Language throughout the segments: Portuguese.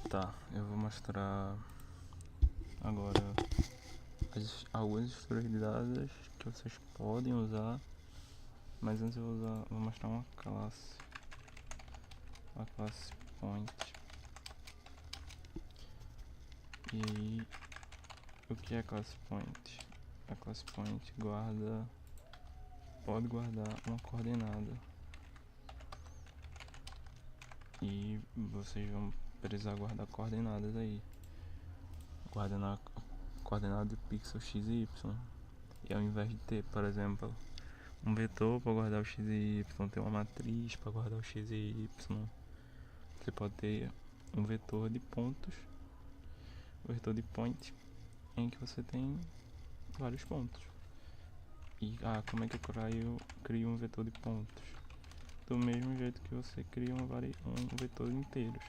Tá, eu vou mostrar agora algumas estruturas de dados que vocês podem usar, mas antes eu vou mostrar uma classe point. E aí, o que é a classe point? A classe point pode guardar uma coordenada e vocês vão precisar guardar coordenadas aí, guardando coordenada de pixel x e y, e ao invés de ter, por exemplo, um vetor para guardar o x e y, ter uma matriz para guardar o x e y, você pode ter um vetor de pontos, o vetor de point, em que você tem vários pontos. E como é que eu crio um vetor de pontos? Do mesmo jeito que você cria um vetor de inteiros.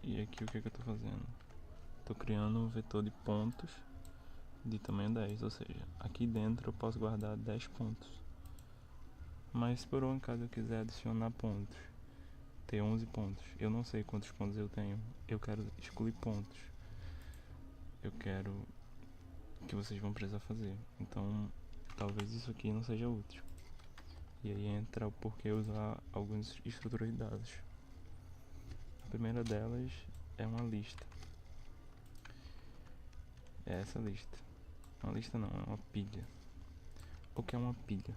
E aqui o que eu estou fazendo? Estou criando um vetor de pontos de tamanho 10, ou seja, aqui dentro eu posso guardar 10 pontos. Mas se por um acaso eu quiser adicionar pontos, ter 11 pontos, eu não sei quantos pontos eu tenho, eu quero excluir pontos, eu quero que vocês vão precisar fazer, então talvez isso aqui não seja útil. E aí entra o porquê usar algumas estruturas de dados. A primeira delas é uma lista. É essa lista. Uma lista não, é uma pilha. O que é uma pilha?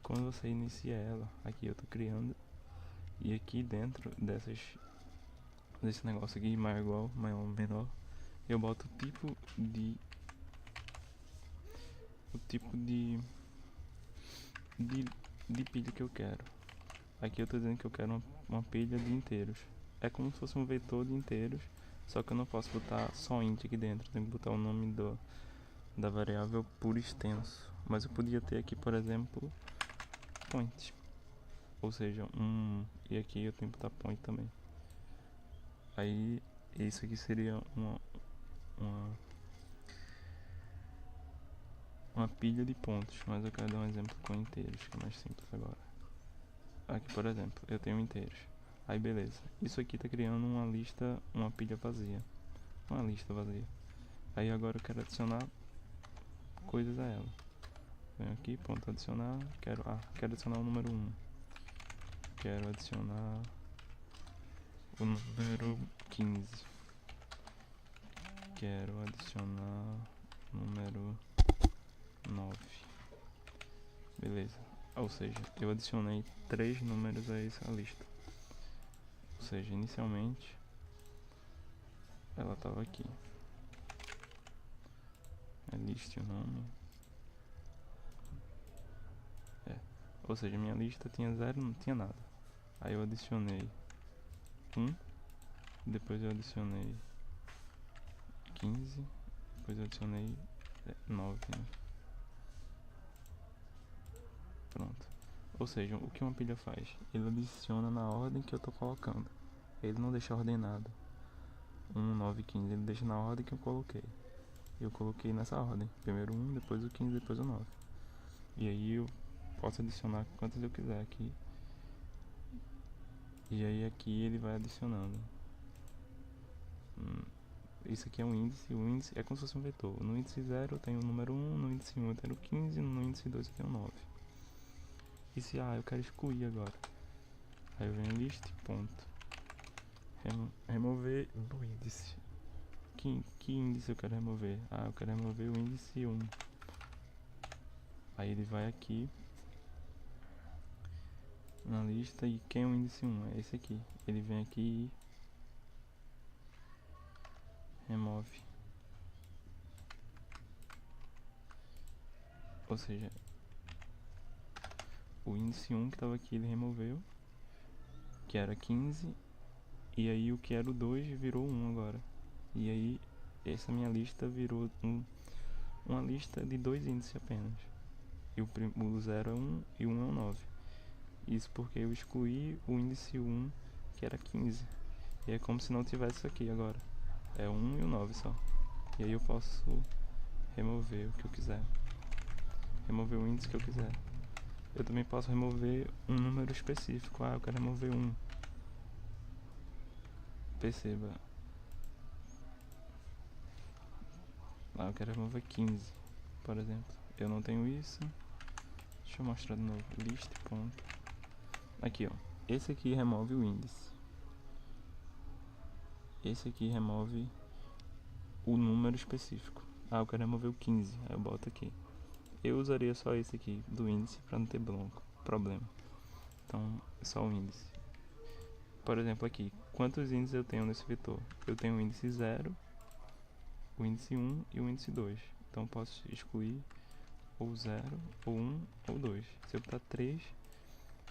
Quando você inicia ela, aqui eu estou criando, e aqui dentro desse negócio aqui, maior ou igual, maior ou menor, eu boto o tipo de pilha que eu quero. Aqui eu estou dizendo que eu quero uma pilha de inteiros. É como se fosse um vetor de inteiros, só que eu não posso botar só int aqui dentro, eu tenho que botar o nome da variável por extenso. Mas eu podia ter aqui, por exemplo, point, ou seja, e aqui eu tenho que botar point também. Aí isso aqui seria uma pilha de pontos, mas eu quero dar um exemplo com inteiros, que é mais simples agora. Aqui, por exemplo, eu tenho inteiros. Aí beleza, isso aqui está criando uma pilha vazia, uma lista vazia. Aí agora eu quero adicionar coisas a ela. Venho aqui, ponto adicionar, quero adicionar o número 1. Quero adicionar o número 15. Quero adicionar o número 9. Beleza. Ou seja, eu adicionei 3 números a essa lista. Ou seja, inicialmente ela estava aqui. É list o nome. Ou seja, minha lista tinha 0, não tinha nada. Aí eu adicionei 1, depois eu adicionei 15, depois eu adicionei 9, né? Pronto. Ou seja, o que uma pilha faz? Ele adiciona na ordem que eu estou colocando. Ele não deixa ordenado 1, 9, 15. Ele deixa na ordem que eu coloquei. Eu coloquei nessa ordem. Primeiro 1, depois o 15, depois o 9. E aí eu posso adicionar quantas eu quiser aqui. E aí aqui ele vai adicionando. Isso aqui é um índice. O índice é como se fosse um vetor. No índice 0 eu tenho o número 1, no índice 1 eu tenho o 15, no índice 2 eu tenho o 9. E se eu quero excluir agora, aí eu venho list, ponto, remover do índice. Que índice eu quero remover? Eu quero remover o índice 1. Aí ele vai aqui na lista, e quem é o índice 1? É esse aqui. Ele vem aqui e remove. Ou seja, o índice 1 que estava aqui ele removeu, que era 15, e aí o que era o 2 virou 1 agora. E aí essa minha lista virou uma lista de 2 índices apenas. E o 0 é 1 e o 1 é o 9. Isso porque eu excluí o índice 1, que era 15. E é como se não tivesse isso aqui agora. É o 1 e o 9 só. E aí eu posso remover o que eu quiser. Remover o índice que eu quiser. Eu também posso remover um número específico. Eu quero remover 1. perceba. Lá eu quero remover 15, por exemplo. Eu não tenho isso. Deixa eu mostrar de novo. List, ponto. Aqui, ó. Esse aqui remove o índice. Esse aqui remove o número específico. Ah, eu quero remover o 15. Aí eu boto aqui. Eu usaria só esse aqui do índice para não ter problema. Então, só o índice. Por exemplo, aqui. Quantos índices eu tenho nesse vetor? Eu tenho o índice 0, o índice 1 e o índice 2. Então, eu posso excluir ou 0, ou 1, ou 2. Se eu botar 3,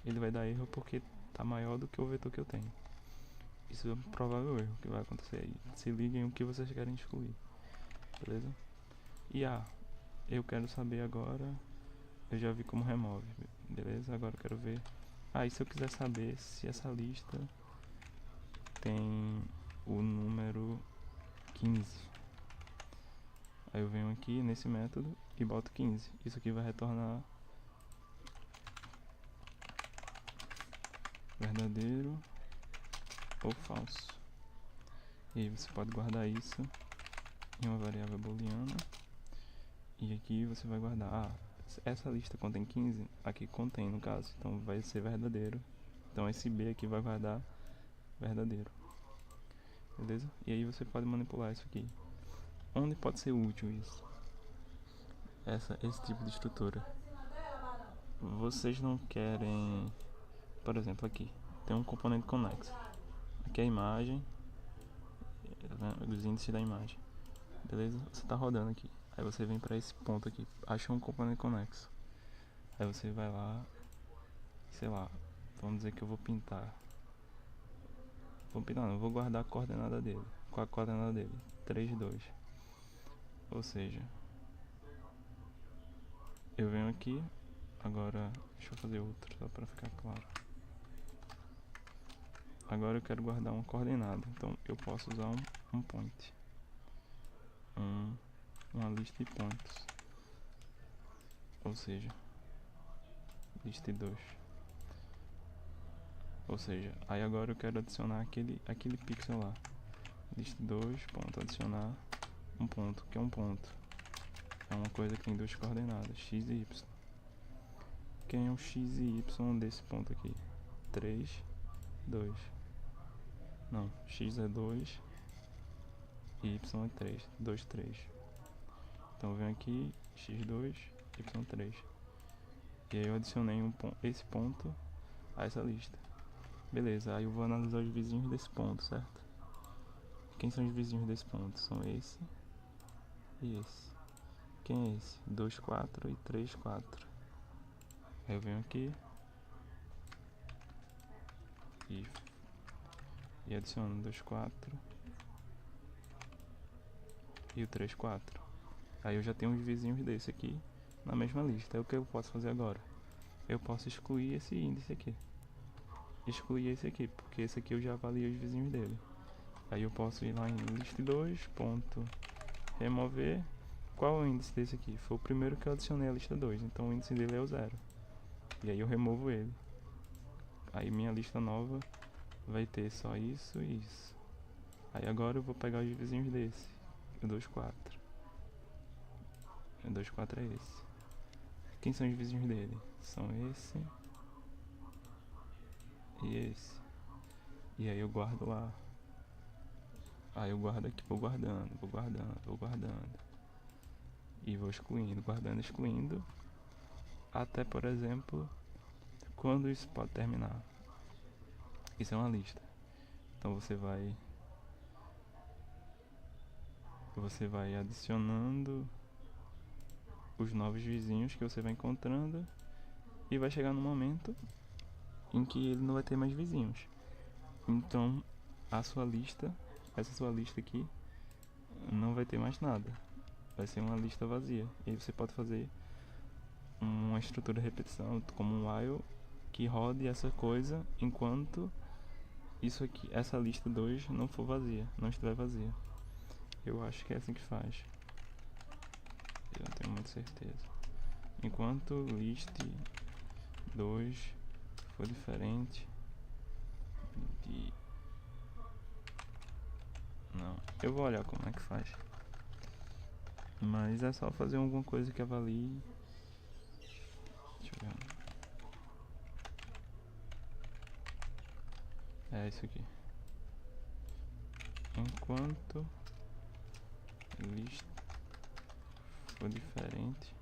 ele vai dar erro porque está maior do que o vetor que eu tenho. Isso é um provável erro que vai acontecer aí. Se liguem o que vocês querem excluir. Beleza? E eu quero saber agora. Eu já vi como remove. Beleza? Agora eu quero ver. E se eu quiser saber se essa lista tem o número 15. Aí eu venho aqui nesse método e boto 15. Isso aqui vai retornar verdadeiro ou falso. E aí você pode guardar isso em uma variável booleana. E aqui você vai guardar. Essa lista contém 15? Aqui contém, no caso. Então vai ser verdadeiro. Então esse B aqui vai guardar verdadeiro. Beleza? E aí você pode manipular isso aqui. Onde pode ser útil isso? Esse tipo de estrutura. Vocês não querem... Por exemplo, aqui. Tem um componente conexo. Aqui é a imagem. Os índices da imagem. Beleza? Você está rodando aqui. Aí você vem para esse ponto aqui. Achou um componente conexo. Aí você vai lá. Sei lá. Vamos dizer que eu vou pintar. Não, eu vou guardar a coordenada dele. Qual a coordenada dele? 3, 2. Ou seja, eu venho aqui. Agora, deixa eu fazer outro só para ficar claro. Agora eu quero guardar uma coordenada. Então eu posso usar um point. Uma lista de pontos. Ou seja, list 2. Ou seja, aí agora eu quero adicionar aquele pixel lá. List 2, ponto, adicionar um ponto, que é um ponto. É uma coisa que tem duas coordenadas, x e y. Quem é o x e y desse ponto aqui? 3, 2. Não, x é 2 e y é 3. 2, 3. Então eu venho aqui, x2, y3. E aí eu adicionei esse ponto a essa lista. Beleza, aí eu vou analisar os vizinhos desse ponto, certo? Quem são os vizinhos desse ponto? São esse e esse. Quem é esse? 2, 4 e 3, 4. Aí eu venho aqui e adiciono 2, 4 e o 3, 4. Aí eu já tenho os vizinhos desse aqui na mesma lista. Aí o que eu posso fazer agora? Eu posso excluir esse índice aqui. Excluir esse aqui, porque esse aqui eu já avaliei os vizinhos dele. Aí eu posso ir lá em list2, ponto, remover. Qual é o índice desse aqui? Foi o primeiro que eu adicionei a lista 2, então o índice dele é o 0. E aí eu removo ele. Aí minha lista nova vai ter só isso e isso. Aí agora eu vou pegar os vizinhos desse. O 2, 4. O 2, 4 é esse. Quem são os vizinhos dele? São esse e esse. E aí eu guardo lá. Aí eu guardo aqui, vou guardando. E vou excluindo, guardando, excluindo. Até, por exemplo, quando isso pode terminar. Isso é uma lista. Então você vai adicionando os novos vizinhos que você vai encontrando. E vai chegar no momento em que ele não vai ter mais vizinhos. Então essa sua lista aqui não vai ter mais nada. Vai ser uma lista vazia. E aí você pode fazer uma estrutura de repetição, como um while, que rode essa coisa enquanto isso aqui, essa lista 2 não for vazia, não estiver vazia. Eu acho que é assim que faz. Eu não tenho muita certeza. Enquanto list 2 for diferente de Eu vou olhar como é que faz. Mas é só fazer alguma coisa que avalie. Deixa eu ver. É isso aqui. Enquanto lista for diferente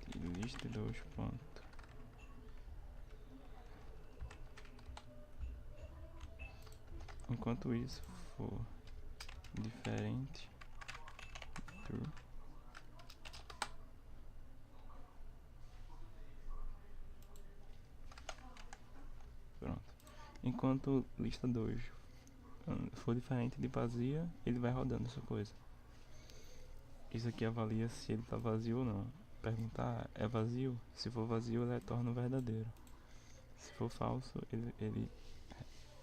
de lista 2 pontos. Enquanto isso for diferente do pronto. Enquanto lista 2 for diferente de vazia, ele vai rodando essa coisa. Isso aqui avalia se ele tá vazio ou não. Perguntar, é vazio? Se for vazio, ele retorna um verdadeiro. Se for falso, ele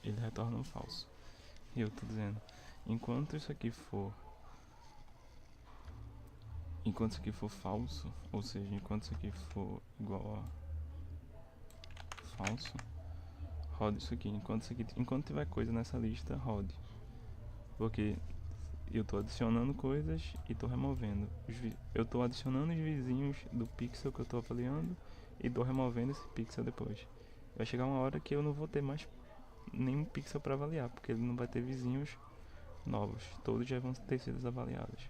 retorna um falso. E eu tô dizendo, enquanto isso aqui for falso, ou seja, enquanto isso aqui for igual a falso, roda isso aqui. Enquanto tiver coisa nessa lista, rode. Porque eu tô adicionando coisas e tô removendo. Eu tô adicionando os vizinhos do pixel que eu tô avaliando e tô removendo esse pixel depois. Vai chegar uma hora que eu não vou ter mais nenhum pixel para avaliar, porque ele não vai ter vizinhos novos. Todos já vão ter sido avaliados.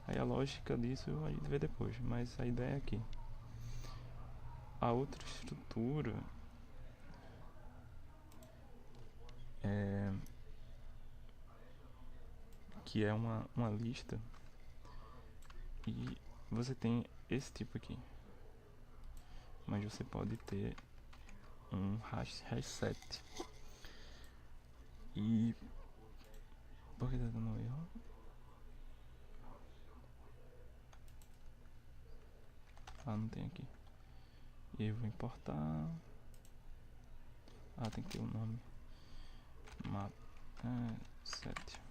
Aí a lógica disso a gente vê depois, mas a ideia é aqui. A outra estrutura é que é uma lista e você tem esse tipo aqui, mas você pode ter um hash set. E por que tá dando erro? Ah, não tem aqui. E eu vou importar. Ah, tem que ter um nome. Map set.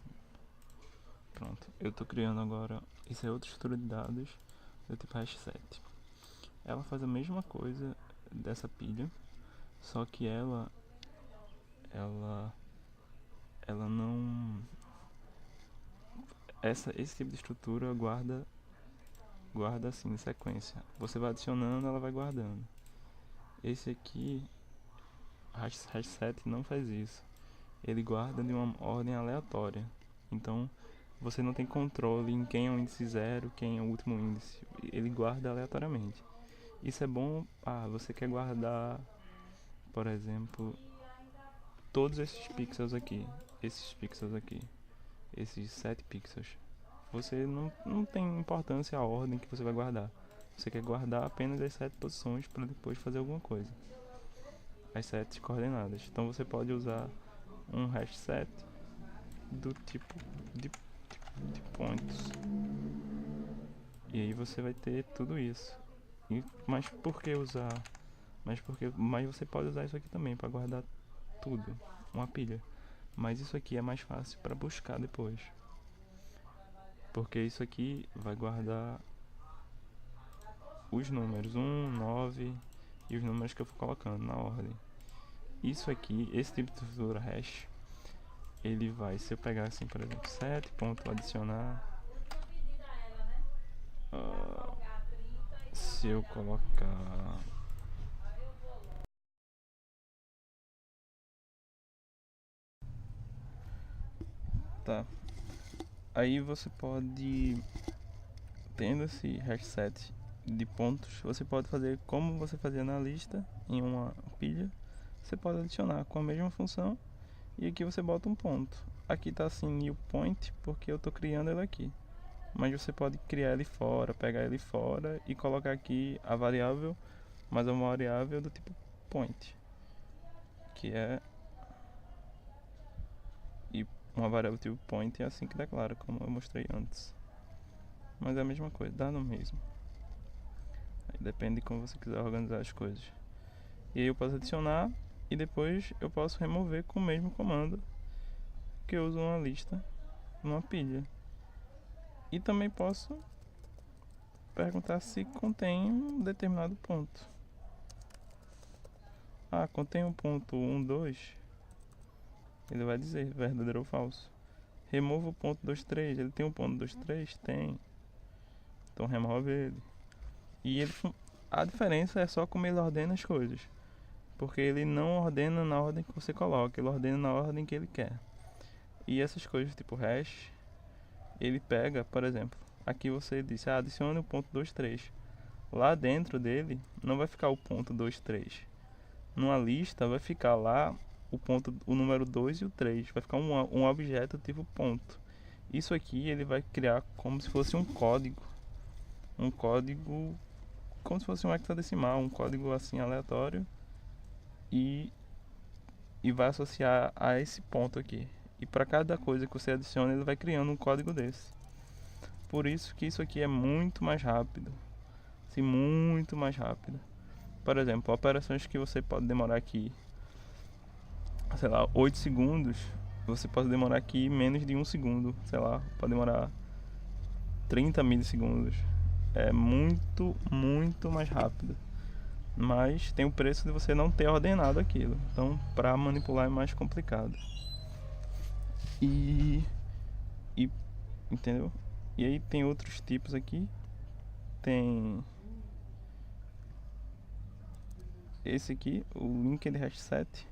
Pronto, eu tô criando agora. Isso é outra estrutura de dados do tipo hash set. Ela faz a mesma coisa dessa pilha, só que ela não. Esse tipo de estrutura guarda assim em sequência. Você vai adicionando, ela vai guardando. Esse aqui, hash set, não faz isso. Ele guarda de uma ordem aleatória. Então você não tem controle em quem é o índice 0, quem é o último índice. Ele guarda aleatoriamente. Isso é bom. Você quer guardar, por exemplo, todos esses pixels aqui. Esses 7 pixels. Você não tem importância a ordem que você vai guardar. Você quer guardar apenas as 7 posições para depois fazer alguma coisa. As 7 coordenadas. Então você pode usar um hash set do tipo de points. E aí você vai ter tudo isso. Mas por que usar? Mas você pode usar isso aqui também para guardar tudo, uma pilha. Mas isso aqui é mais fácil para buscar depois. Porque isso aqui vai guardar os números 1, 9 e os números que eu for colocando na ordem. Isso aqui, esse tipo de estrutura hash, ele vai, se eu pegar assim, por exemplo, 7 ponto adicionar, se eu colocar tá, aí você pode, tendo esse hash set de pontos, você pode fazer como você fazia na lista, em uma pilha, você pode adicionar com a mesma função, e aqui você bota um ponto. Aqui tá assim new point porque eu tô criando ele aqui, mas você pode criar ele fora, pegar ele fora e colocar aqui a variável, mas é uma variável do tipo point, que é, e uma variável do tipo point é assim que declara, como eu mostrei antes, mas é a mesma coisa, dá no mesmo. Aí depende de como você quiser organizar as coisas. E aí eu posso adicionar e depois eu posso remover com o mesmo comando que eu uso uma lista, numa pilha. E também posso perguntar se contém um determinado ponto. Contém um ponto 1, 2. Ele vai dizer verdadeiro ou falso. Remova o ponto 23. Ele tem um ponto 23? Tem. Então remove ele. E a diferença é só como ele ordena as coisas. Porque ele não ordena na ordem que você coloca, ele ordena na ordem que ele quer. E essas coisas tipo hash, ele pega, por exemplo, aqui você disse, adicione o ponto 23. Lá dentro dele não vai ficar o ponto 23. Numa lista vai ficar lá o número 2 e o 3. Vai ficar um objeto tipo ponto. Isso aqui ele vai criar como se fosse um código. Um código como se fosse um hexadecimal, um código assim aleatório. E vai associar a esse ponto aqui. E para cada coisa que você adiciona, ele vai criando um código desse. Por isso que isso aqui é muito mais rápido. Assim, muito mais rápido. Por exemplo, operações que você pode demorar aqui, sei lá, 8 segundos, você pode demorar aqui menos de 1 segundo. Sei lá, pode demorar 30 milissegundos. É muito, muito mais rápido. Mas tem o preço de você não ter ordenado aquilo. Então, para manipular é mais complicado. E entendeu? E aí tem outros tipos aqui. Tem esse aqui, o linked hash set.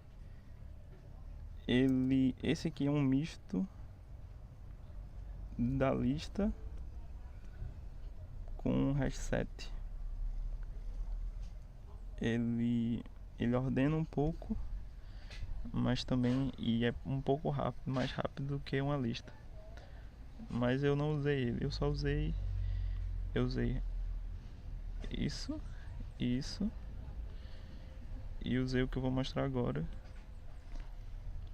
Esse aqui é um misto da lista com hash set. Ele ordena um pouco, mas também é um pouco rápido, mais rápido do que uma lista. Mas eu não usei ele, eu usei isso e usei o que eu vou mostrar agora,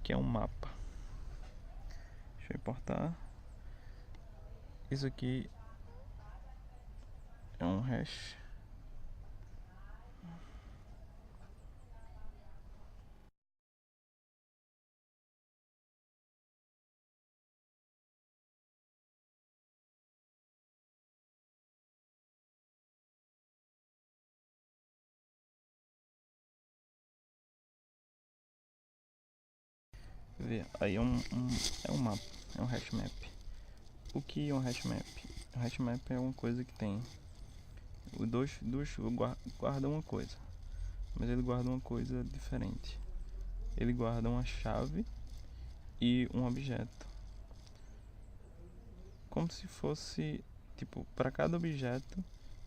que é um mapa. Deixa eu importar. Isso aqui é um hash. Aí é um mapa, é um hash map. O que é um hash map? Um hash map é uma coisa que tem os dois guardam uma coisa, mas ele guarda uma coisa diferente. Ele guarda uma chave e um objeto, como se fosse tipo, para cada objeto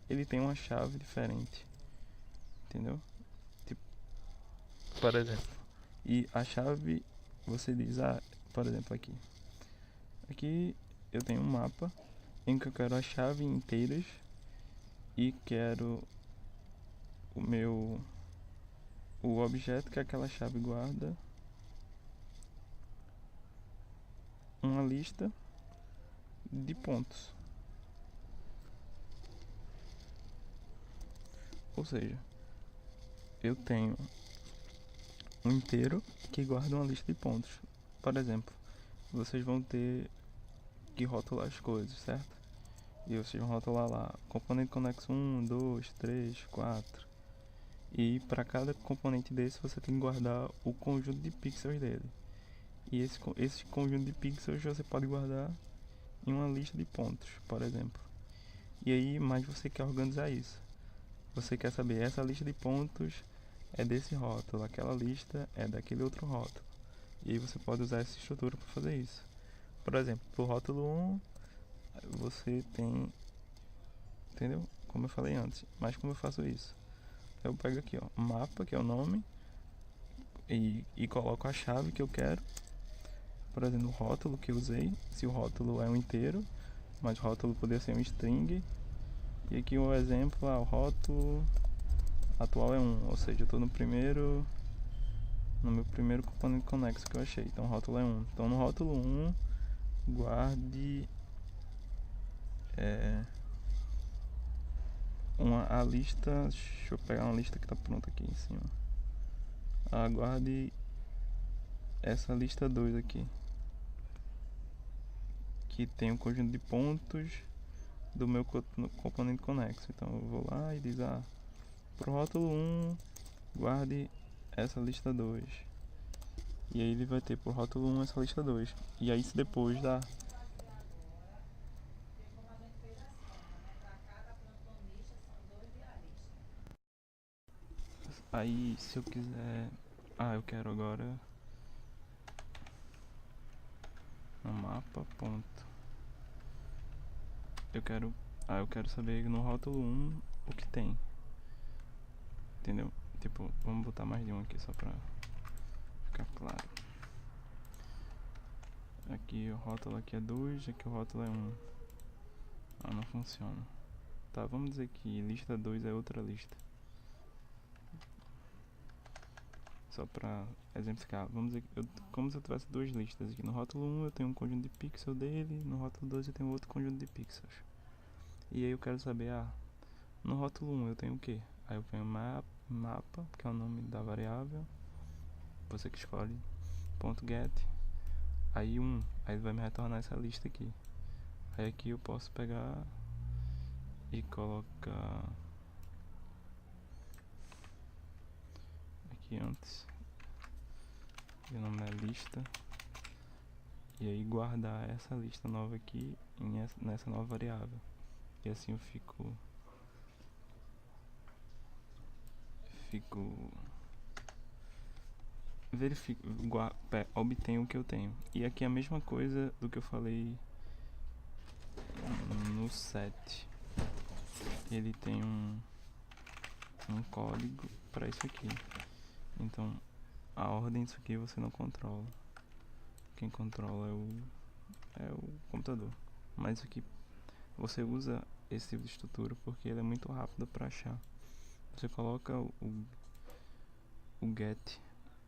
ele tem uma chave diferente, entendeu? Tipo, por exemplo, e a chave você diz, por exemplo, aqui eu tenho um mapa em que eu quero a chave inteiras e quero o objeto que aquela chave guarda, uma lista de pontos. Ou seja, eu tenho um inteiro que guarda uma lista de pontos. Por exemplo, vocês vão ter que rotular as coisas, certo? E vocês vão rotular lá componente conexo 1, 2, 3, 4. E para cada componente desse você tem que guardar o conjunto de pixels dele. E esse conjunto de pixels você pode guardar em uma lista de pontos, por exemplo. E aí, mais você quer organizar isso. Você quer saber, essa lista de pontos é desse rótulo, aquela lista é daquele outro rótulo. E aí você pode usar essa estrutura para fazer isso. Por exemplo, pro rótulo 1, você tem... Entendeu? Como eu falei antes. Mas como eu faço isso? Eu pego aqui, ó, mapa, que é o nome, e coloco a chave que eu quero. Por exemplo, o rótulo que eu usei, se o rótulo é um inteiro, mas o rótulo poderia ser um string. E aqui um exemplo, o rótulo atual é 1, ou seja, eu estou no meu primeiro componente conexo que eu achei, então o rótulo é 1. Então no rótulo 1, guarde a lista, deixa eu pegar uma lista que está pronta aqui em cima. Guarde essa lista 2 aqui, que tem um conjunto de pontos do meu componente conexo. Então eu vou lá e diz, pro rótulo 1, guarde essa lista 2. E aí ele vai ter por rótulo 1 essa lista 2. E aí se depois dá. Aí se eu quiser. Ah, eu quero agora no mapa, ponto. Eu quero. Ah, eu quero saber no rótulo 1 o que tem. Entendeu? Tipo, vamos botar mais de um aqui só pra ficar claro. Aqui o rótulo aqui é 2, aqui o rótulo é 1. Ah, não funciona. Tá, vamos dizer que lista 2 é outra lista. Só pra exemplificar, vamos dizer que como se eu tivesse duas listas aqui. No rótulo 1 eu tenho um conjunto de pixels dele, no rótulo 2 eu tenho outro conjunto de pixels. E aí eu quero saber, no rótulo 1 eu tenho o que? Aí eu tenho mapa, que é o nome da variável, você que escolhe, ponto .get, aí 1, aí ele vai me retornar essa lista aqui. Aí aqui eu posso pegar e colocar aqui antes, e o nome é lista, e aí guardar essa lista nova aqui nessa nova variável. E assim eu fico verifico, obtenho o que eu tenho. E aqui é a mesma coisa do que eu falei no set. Ele tem um código para isso aqui. Então a ordem disso aqui você não controla. Quem controla é o computador. Mas isso aqui você usa esse tipo de estrutura porque ele é muito rápido para achar. Você coloca o get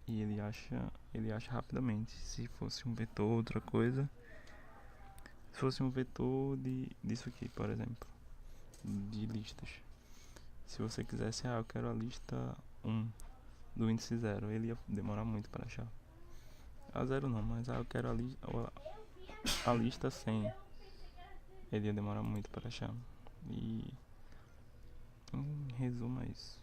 e ele acha rapidamente. Se fosse um vetor, outra coisa. Se fosse um vetor disso aqui, por exemplo, de listas. Se você quisesse, eu quero a lista 1 do índice 0, ele ia demorar muito para achar. A 0 não, mas eu quero a lista 100, ele ia demorar muito para achar. E em resumo é isso.